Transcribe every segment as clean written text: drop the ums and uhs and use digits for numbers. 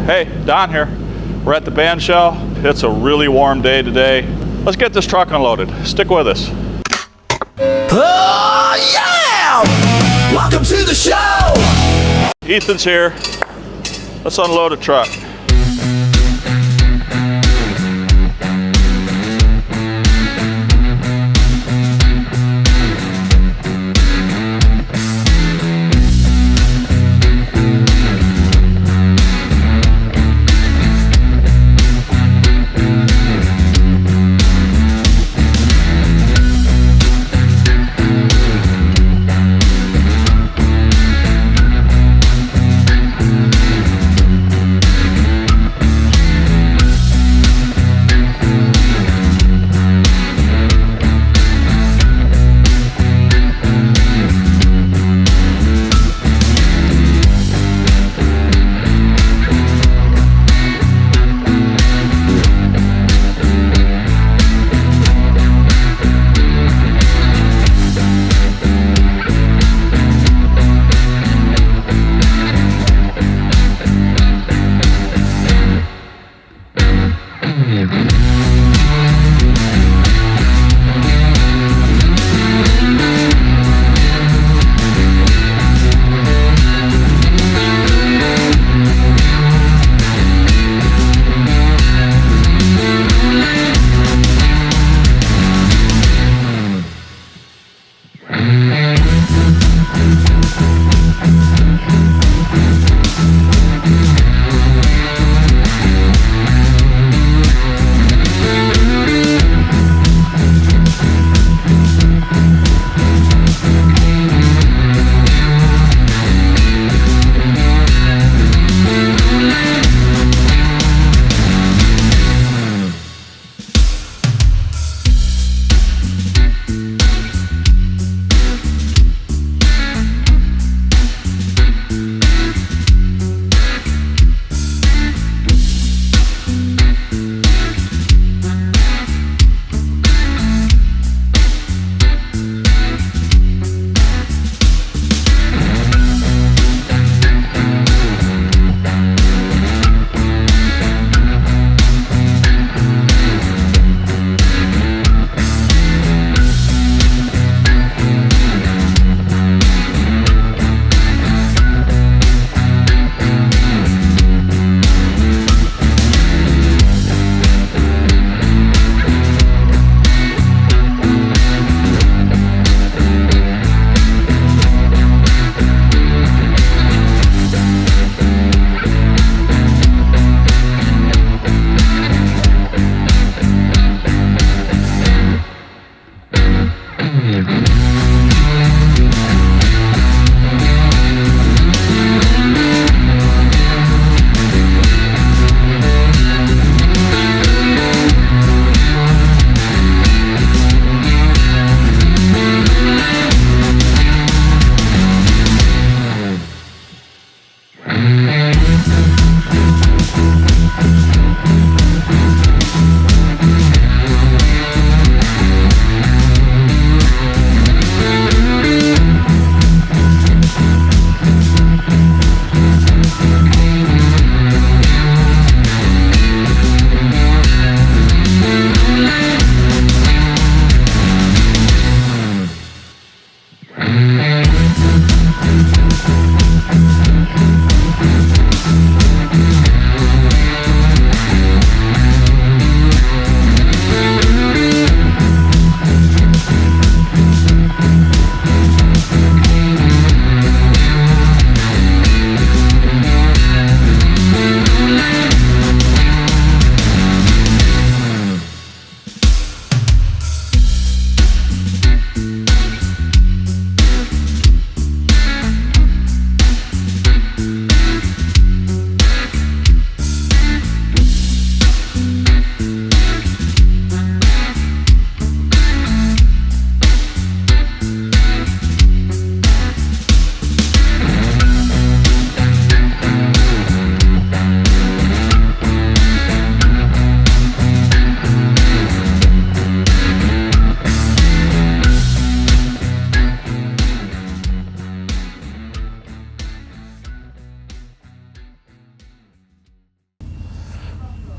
Hey, Don here. We're at the band shell. It's a really warm day today. Let's get this truck unloaded. Stick with us. Oh yeah! Welcome to the show! Ethan's here. Let's unload a truck.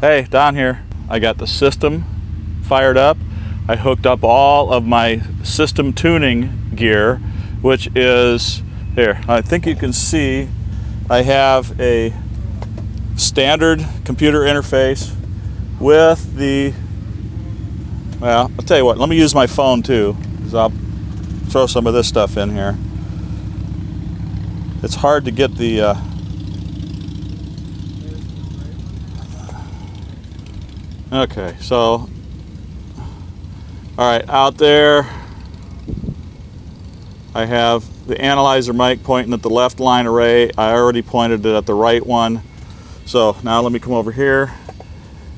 Hey, Don here. I got the system fired up. I hooked up all of my system tuning gear, which is here. I think you can see I have a standard computer interface with the, well, I'll tell you what, let me use my phone too, because I'll throw some of this stuff in here. It's hard to get the okay, so all right, out there I have the analyzer mic pointing at the left line array. I already pointed it at the right one. So now let me come over here.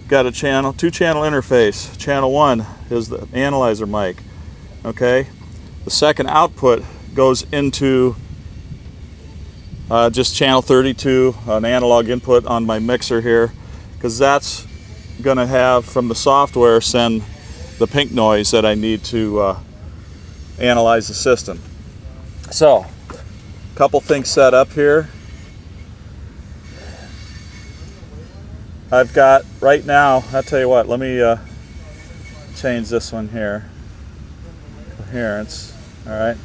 Got a channel, 2-channel interface. Channel 1 is the analyzer mic. Okay, the second output goes into just channel 32, an analog input on my mixer here, because that's going to have from the software send the pink noise that I need to analyze the system. So, a couple things set up here. I've got right now, I'll tell you what, let me change this one here. Coherence. Alright.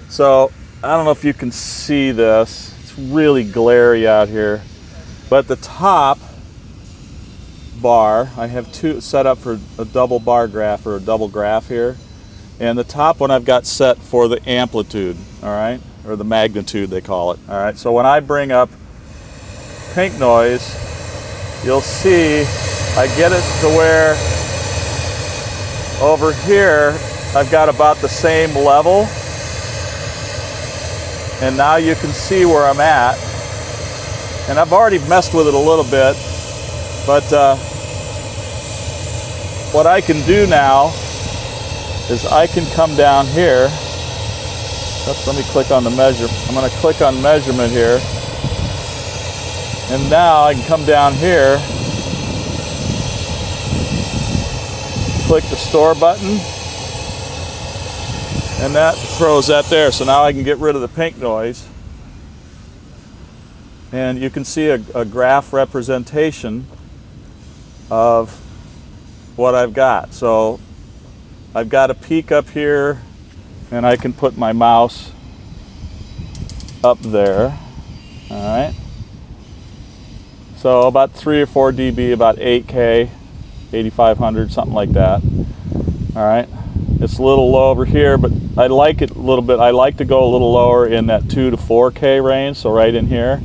So, I don't know if you can see this. It's really glary out here. But the top bar, I have two set up for a double bar graph or a double graph here, and the top one I've got set for the amplitude, all right, or the magnitude they call it. All right, so when I bring up pink noise, you'll see I get it to where over here I've got about the same level, and now you can see where I'm at, and I've already messed with it a little bit. But what I can do now is I can come down here. Oops, let me click on the measure. I'm going to click on measurement here. And now I can come down here, click the store button, and that throws that there. So now I can get rid of the pink noise. And you can see a graph representation of what I've got. So I've got a peak up here, and I can put my mouse up there. All right. So about 3 or 4 dB, about 8K, 8500, something like that. All right. It's a little low over here, but I like it a little bit. I like to go a little lower in that 2 to 4K range, so right in here.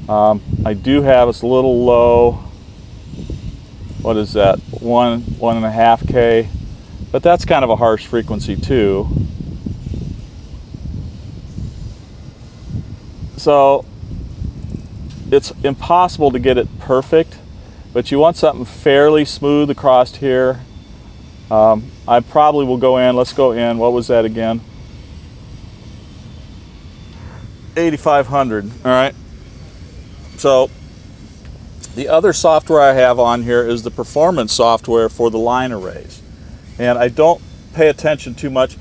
I do have, it's a little low. What is that? 1.5K, but that's kind of a harsh frequency too. So it's impossible to get it perfect, but you want something fairly smooth across here. I probably will go in, let's go in, what was that again? 8500, all right. So the other software I have on here is the performance software for the line arrays. And I don't pay attention too much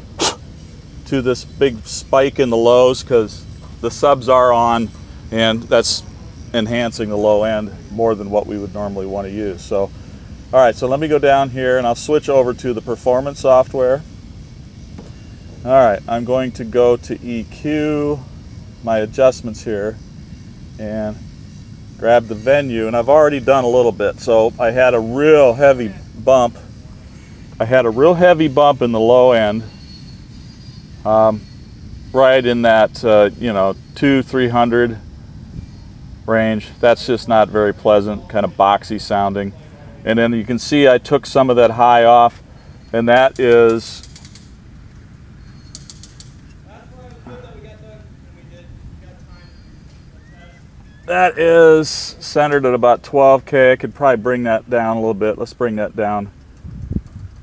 to this big spike in the lows because the subs are on and that's enhancing the low end more than what we would normally want to use. So, all right, so let me go down here and I'll switch over to the performance software. All right, I'm going to go to EQ, my adjustments here, and grab the venue, and I've already done a little bit. So I had a real heavy bump. I had a real heavy bump in the low end, right in that 200-300 range. That's just not very pleasant, kind of boxy sounding. And then you can see I took some of that high off, and that is centered at about 12K. I could probably bring that down a little bit. Let's bring that down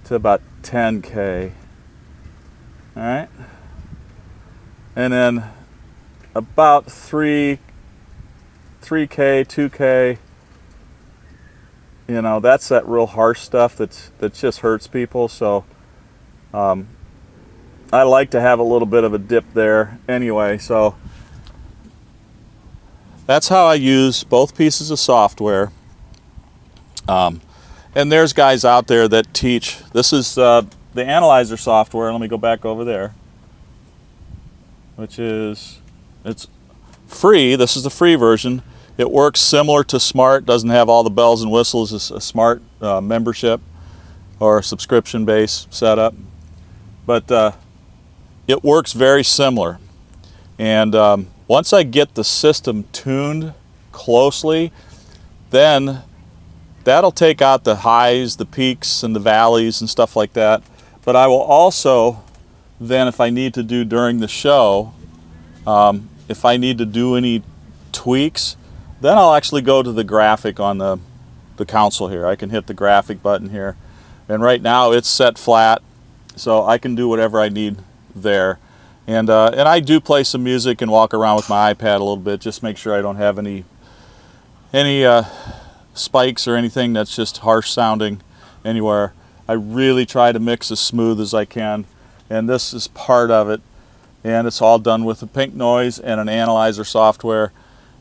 to about 10K. All right. And then about 3K, 2K. You know, that's that real harsh stuff that just hurts people. So I like to have a little bit of a dip there anyway. So that's how I use both pieces of software. And there's guys out there that teach. This is the analyzer software. Let me go back over there, which is, it's free. This is the free version. It works similar to Smart, doesn't have all the bells and whistles as a Smart membership or subscription-based setup, but it works very similar. And once I get the system tuned closely, then that'll take out the highs, the peaks, and the valleys and stuff like that. But I will also, then if I need to do during the show, if I need to do any tweaks, then I'll actually go to the graphic on the console here. I can hit the graphic button here. And right now it's set flat, so I can do whatever I need there. And I do play some music and walk around with my iPad a little bit, just make sure I don't have any spikes or anything that's just harsh sounding anywhere. I really try to mix as smooth as I can, and this is part of it. And it's all done with a pink noise and an analyzer software.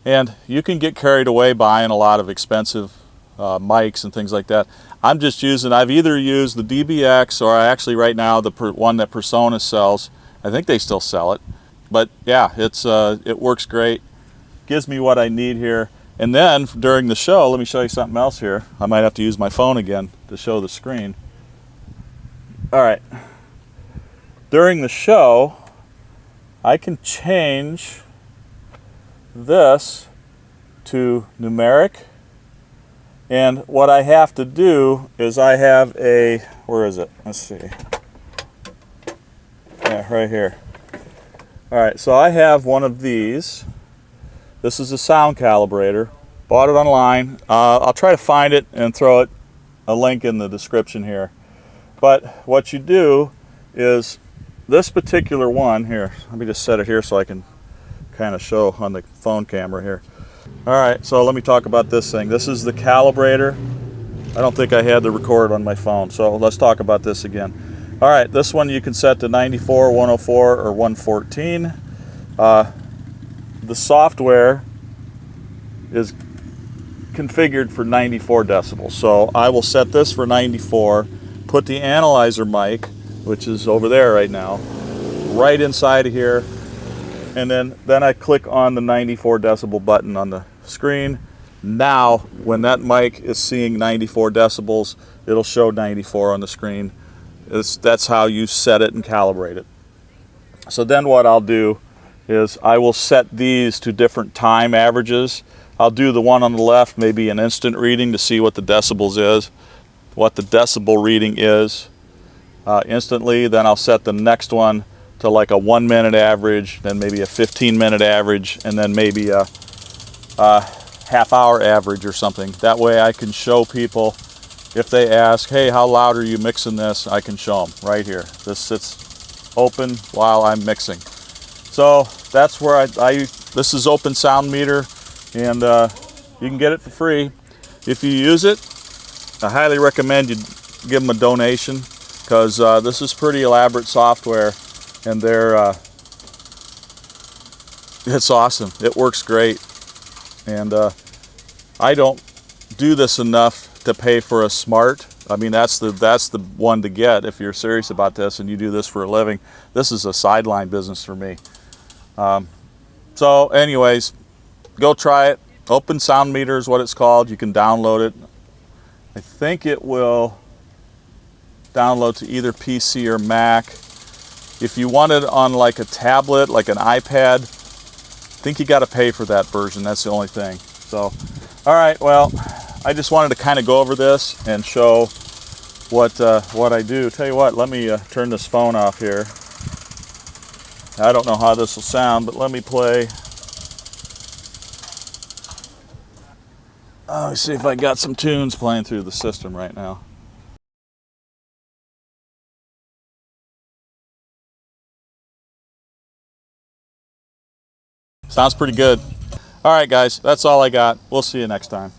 And you can get carried away buying a lot of expensive mics and things like that. I'm just using, I've either used the DBX or I actually right now the one that Persona sells. I think they still sell it. But yeah, it works great. Gives me what I need here. And then during the show, let me show you something else here. I might have to use my phone again to show the screen. All right. During the show, I can change this to numeric. And what I have to do is I have a, where is it? Let's see. Yeah, right here. All right, so I have one of these. This is a sound calibrator. Bought it online. I'll try to find it and throw a link in the description here. But what you do is this particular one here, let me just set it here so I can kind of show on the phone camera here. All right, so let me talk about this thing. This is the calibrator. I don't think I had the record on my phone, so let's talk about this again. All right, this one you can set to 94, 104, or 114. The software is configured for 94 decibels. So I will set this for 94, put the analyzer mic, which is over there right now, right inside of here, and then I click on the 94 decibel button on the screen. Now, when that mic is seeing 94 decibels, it'll show 94 on the screen. That's how you set it and calibrate it. So then what I'll do is I will set these to different time averages. I'll do the one on the left, maybe an instant reading to see what the decibels is, what the decibel reading is instantly. Then I'll set the next one to like a 1 minute average, then maybe a 15-minute average, and then maybe a half-hour average or something. That way I can show people, if they ask, hey, how loud are you mixing this? I can show them right here. This sits open while I'm mixing. So that's where this is Open Sound Meter, and you can get it for free. If you use it, I highly recommend you give them a donation, because this is pretty elaborate software, and it's awesome. It works great, and I don't do this enough to pay for a Smart. I mean, that's the one to get if you're serious about this and you do this for a living. This is a sideline business for me. So anyways, go try it. Open Sound Meter is what it's called. You can download it. I think it will download to either PC or Mac. If you want it on like a tablet, like an iPad, I think you got to pay for that version. That's the only thing. So, all right, well, I just wanted to kind of go over this and show what I do. Tell you what, let me turn this phone off here. I don't know how this will sound, but let me play. Let me see if I got some tunes playing through the system right now. Sounds pretty good. All right, guys, that's all I got. We'll see you next time.